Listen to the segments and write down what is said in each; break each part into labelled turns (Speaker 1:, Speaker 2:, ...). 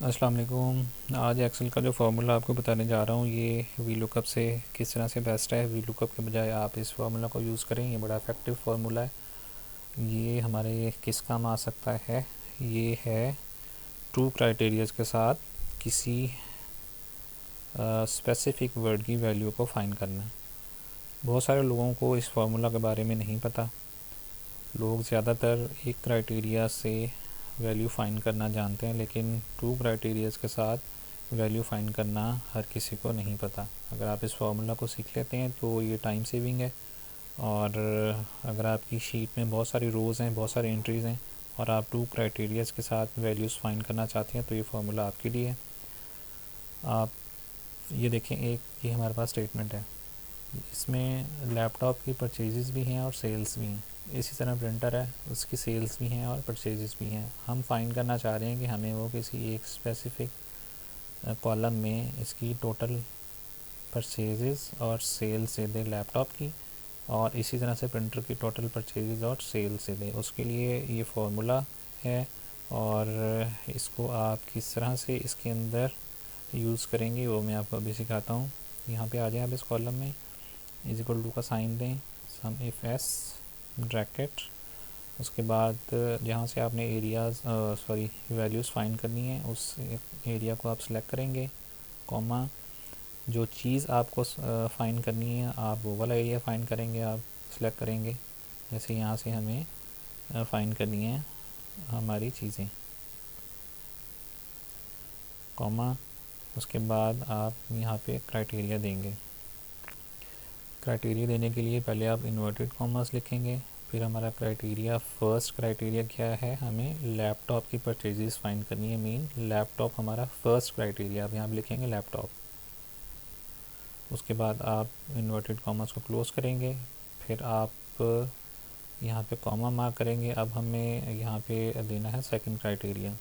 Speaker 1: अस्सलाम वालेकुम। आज एक्सेल का जो फार्मूला आपको बताने जा रहा हूँ ये वी लुकअप से किस तरह से बेस्ट है। वी लुकअप के बजाय आप इस फार्मूला को यूज़ करें, ये बड़ा इफ़ेक्टिव फार्मूला है। ये हमारे किस काम आ सकता है? ये है ट्रू क्राइटेरियाज के साथ किसी स्पेसिफिक वर्ड की वैल्यू को फाइंड करना। बहुत सारे लोगों को इस फार्मूला के बारे में नहीं पता। लोग ज़्यादातर एक क्राइटेरिया से वैल्यू फाइंड करना जानते हैं, लेकिन टू क्राइटेरियाज के साथ वैल्यू फाइंड करना हर किसी को नहीं पता। अगर आप इस फार्मूला को सीख लेते हैं तो ये टाइम सेविंग है। और अगर आपकी शीट में बहुत सारी रोज़ हैं, बहुत सारी एंट्रीज़ हैं और आप टू क्राइटेरियाज के साथ वैल्यूज़ फाइंड करना चाहते हैं तो ये फार्मूला आपके लिए है। आप ये देखें, ये हमारे पास स्टेटमेंट है। इसमें लैपटॉप की परचेजेस भी हैं और सेल्स भी हैं। इसी तरह प्रिंटर है, उसकी सेल्स भी हैं और परचेजेस भी हैं। हम फाइंड करना चाह रहे हैं कि हमें वो किसी एक स्पेसिफिक कॉलम में इसकी टोटल परचेजेस और सेल से दे लैपटॉप की, और इसी तरह से प्रिंटर की टोटल परचेजेस और सेल से दे। उसके लिए ये फार्मूला है और इसको आप किस तरह से इसके अंदर यूज़ करेंगे वो मैं आपको अभी सिखाता हूँ। यहाँ पे आ जाए आप इस कॉलम में, इज इक्वल टू का साइन दें, सम इफ़ एस ब्रैकेट, उसके बाद जहाँ से आपने एरियाज़ वैल्यूज़ फाइंड करनी है उस एरिया को आप सिलेक्ट करेंगे, कॉमा जो चीज़ आपको फाइंड करनी है आप वो वाला एरिया फाइंड करेंगे, आप सिलेक्ट करेंगे। जैसे यहाँ से हमें फाइंड करनी है हमारी चीज़ें, कॉमा उसके बाद आप यहाँ पे क्राइटेरिया देंगे। क्राइटेरिया देने के लिए पहले आप इन्वर्टेड कॉमर्स लिखेंगे, फिर हमारा क्राइटेरिया, फर्स्ट क्राइटेरिया क्या है, हमें लैपटॉप की परचेजेस फाइंड करनी है। मीन लैपटॉप हमारा फर्स्ट क्राइटेरिया, आप यहाँ पे लिखेंगे लैपटॉप। उसके बाद आप इन्वर्टेड कॉमर्स को क्लोज करेंगे, फिर आप यहाँ पे कॉमा मार्क करेंगे। अब हमें यहाँ पे देना है सेकंड क्राइटेरिया।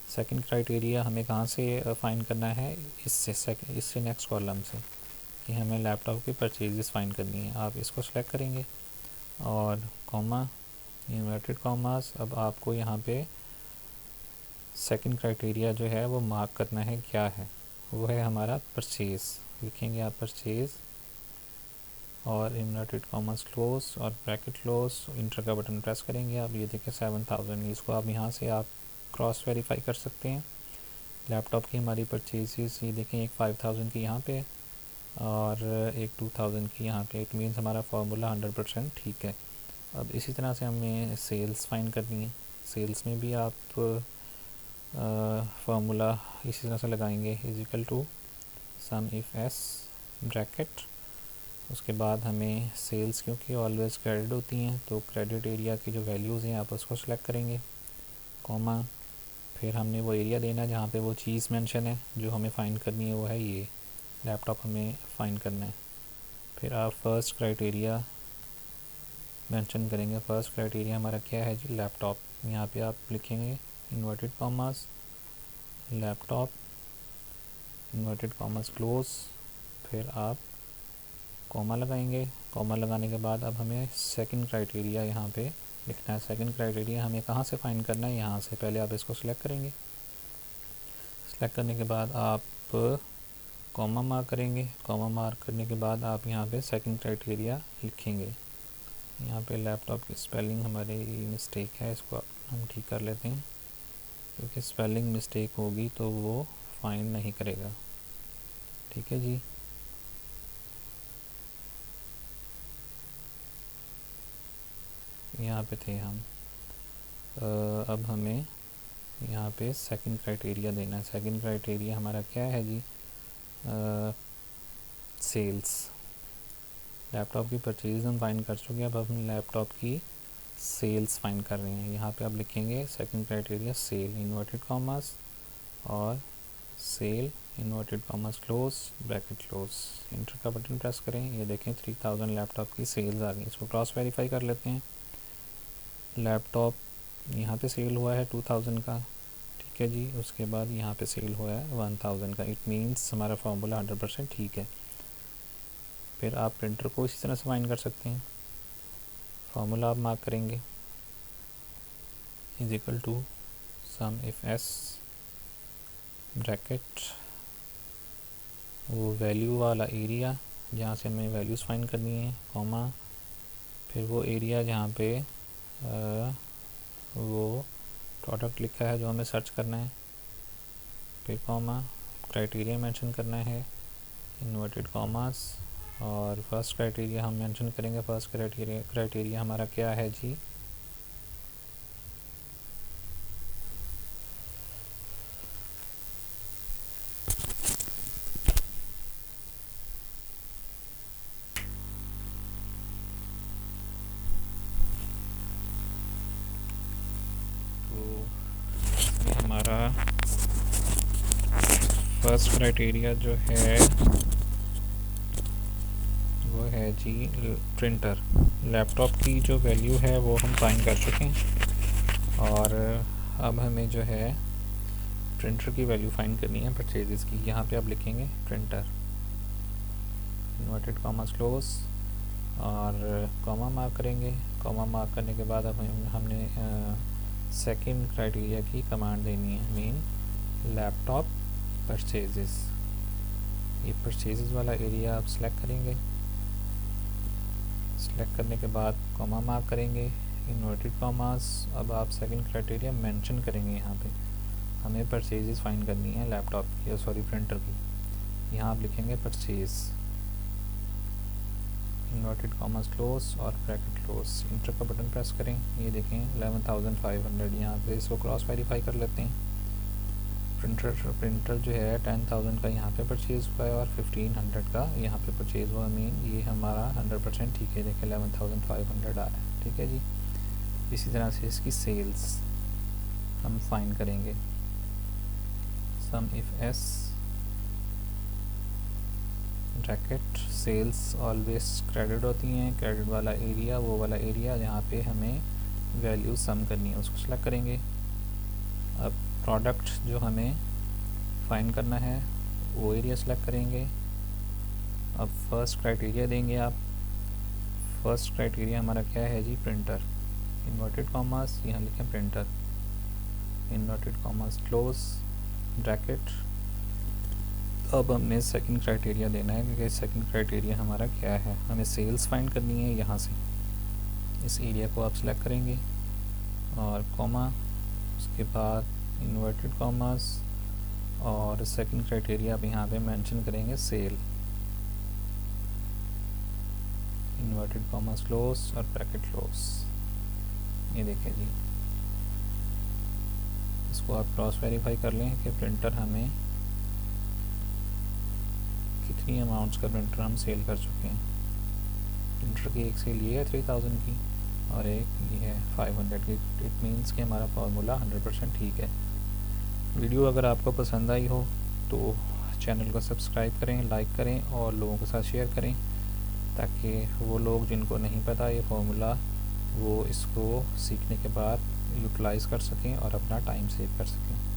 Speaker 1: सेकंड क्राइटेरिया हमें कहाँ से फाइंड करना है? इससे नेक्स्ट कॉलम से, कि हमें लैपटॉप की परचेजेस फाइंड करनी है। आप इसको सेलेक्ट करेंगे और कॉमा, इन्वर्टेड कॉमास। अब आपको यहाँ पे सेकंड क्राइटेरिया जो है वो मार्क करना है, क्या है वो है हमारा परचेज़। लिखेंगे आप परचेज़ और इन्वर्टेड कॉमास क्लोज और ब्रैकेट क्लोज, इंटर का बटन प्रेस करेंगे। आप ये देखें 7000, इसको आप यहाँ से आप क्रॉस वेरीफाई कर सकते हैं। लैपटॉप की हमारी परचेजेस ये देखें, एक 5000 की यहाँ पे और एक 2000 की यहाँ पे। इट मीन्स हमारा फार्मूला 100% ठीक है। अब इसी तरह से हमें सेल्स फाइंड करनी है। सेल्स में भी आप फार्मूला इसी तरह से लगाएंगे, is equal to sum of S bracket. उसके बाद हमें सेल्स क्योंकि ऑलवेज़ क्रेडिट होती हैं तो क्रेडिट एरिया की जो वैल्यूज़ हैं आप उसको सेलेक्ट करेंगे, कॉमा फिर हमने वो एरिया देना जहाँ पे वो चीज़ मेंशन है जो हमें फ़ाइंड करनी है, वो है ये लैपटॉप हमें फ़ाइंड करना है। फिर आप फर्स्ट क्राइटेरिया मेंशन करेंगे। फर्स्ट क्राइटेरिया हमारा क्या है जी? लैपटॉप। यहाँ पे आप लिखेंगे inverted commas laptop, inverted commas close, फिर आप कॉमा लगाएंगे। कॉमा लगाने के बाद अब हमें सेकंड क्राइटेरिया यहाँ पे लिखना है। सेकंड क्राइटेरिया हमें कहाँ से फाइंड करना है? यहाँ से। पहले आप इसको सिलेक्ट करेंगे, सिलेक्ट करने के बाद आप कॉमा मार्क करेंगे। कॉमा मार्क करने के बाद आप यहाँ पे सेकंड क्राइटेरिया लिखेंगे। यहाँ पे लैपटॉप की स्पेलिंग हमारी मिस्टेक है, इसको हम ठीक कर लेते हैं, क्योंकि स्पेलिंग मिस्टेक होगी तो वो फाइंड नहीं करेगा। ठीक है जी। यहाँ पे थे हम। अब हमें यहाँ पे सेकंड क्राइटेरिया देना है। सेकंड क्राइटेरिया हमारा क्या है जी? सेल्स। लैपटॉप की परचेज हम फाइंड कर चुके हैं, अब हम लैपटॉप की सेल्स फाइंड कर रहे हैं। यहाँ पे आप लिखेंगे second criteria cell, inverted commas और cell, inverted commas close, bracket close, enter का बटन प्रेस करें। ये देखें 3000 लैपटॉप की सेल्स आ गई। इसको क्रॉस वेरीफाई कर लेते हैं। लैपटॉप यहाँ पे सेल हुआ है 2000 का, ठीक है जी। उसके बाद यहाँ पे सेल हुआ है 1000 का। इट मीन्स हमारा फार्मूला 100% ठीक है। फिर आप प्रिंटर को इसी तरह से फाइंड कर सकते हैं। फार्मूला आप मार्क करेंगे, is equal to sum of S bracket वो वैल्यू वाला एरिया जहाँ से हमें वैल्यूज़ फाइंड करनी है, कॉमा, फिर वो एरिया जहाँ पे वो प्रोडक्ट लिखा है जो हमें सर्च करना है, फिर कॉमा, क्राइटेरिया मेंशन करना है, इन्वर्टेड कॉमास, और फर्स्ट क्राइटेरिया हम मेंशन करेंगे। फर्स्ट क्राइटेरिया हमारा क्या है जी, तो हमारा फर्स्ट क्राइटेरिया जो है वो है जी प्रिंटर। लैपटॉप की जो वैल्यू है वो हम फाइंड कर चुके हैं, और अब हमें जो है प्रिंटर की वैल्यू फाइंड करनी है परचेजेस की। यहाँ पे आप लिखेंगे प्रिंटर, इन्वर्टेड कॉमास क्लोज, और कॉमा मार्क करेंगे। कॉमा मार्क करने के बाद अब हमने सेकंड क्राइटेरिया की कमांड देनी है, मीन लैपटॉप परचेजेस। ये परचेजेस वाला एरिया आप सिलेक्ट करेंगे। सिलेक्ट करने के बाद कॉमा मार्क करेंगे, इन्वर्टेड कॉमास। अब आप सेकंड क्राइटेरिया मेंशन करेंगे। यहाँ पे हमें परचेजेस फाइंड करनी है लैपटॉप की, सॉरी प्रिंटर की। यहाँ आप लिखेंगे परचेज, इन्वर्टेड कॉमास क्लोज और ब्रैकेट क्लोज। इंटर का बटन प्रेस करें, ये देखें 11,500। यहाँ से इसको क्रॉस वेरीफाई कर लेते हैं। प्रिंटर जो है 10,000 का यहाँ पे परचेज़ हुआ है और 1,500 का यहाँ पे परचेज़ हुआ। मीन ये हमारा 100% ठीक है। देखिए 11,500 आ रहा है, ठीक है जी। इसी तरह से इसकी सेल्स हम फाइंड करेंगे। Sum if S bracket cells always credit होती हैं। क्रेडिट वाला एरिया वो वाला एरिया जहाँ पे हमें वैल्यू सम करनी है उसको सिलेक्ट करेंगे। अब प्रोडक्ट जो हमें फाइंड करना है वो एरिया सेलेक्ट करेंगे। अब फर्स्ट क्राइटेरिया देंगे आप। फर्स्ट क्राइटेरिया हमारा क्या है जी, प्रिंटर, इन्वर्टेड कॉमास, यहाँ लिखें printer, inverted commas close, bracket. अब हमने सेकंड क्राइटेरिया देना है, क्योंकि सेकंड क्राइटेरिया हमारा क्या है, हमें सेल्स फाइंड करनी है। यहाँ से इस एरिया को आप सिलेक्ट करेंगे और कॉमा, उसके बाद इन्वर्टेड कॉमास, और सेकंड क्राइटेरिया आप यहाँ पे मेंशन करेंगे सेल, इन्वर्टेड कॉमास क्लोज और ब्रैकेट क्लोज। ये देखें जी, इसको आप क्रॉस वेरीफाई कर लें कि प्रिंटर हमें कितनी अमाउंट्स का प्रिंटर हम सेल कर चुके हैं। प्रिंटर की एक सेल ये है 3,000 की और एक ये है 500 की। इट मीन्स कि हमारा फार्मूला 100% ठीक है। वीडियो अगर आपको पसंद आई हो तो चैनल को सब्सक्राइब करें, लाइक करें और लोगों के साथ शेयर करें, ताकि वो लोग जिनको नहीं पता ये फार्मूला वो इसको सीखने के बाद यूटिलाइज़ कर सकें और अपना टाइम सेव कर सकें।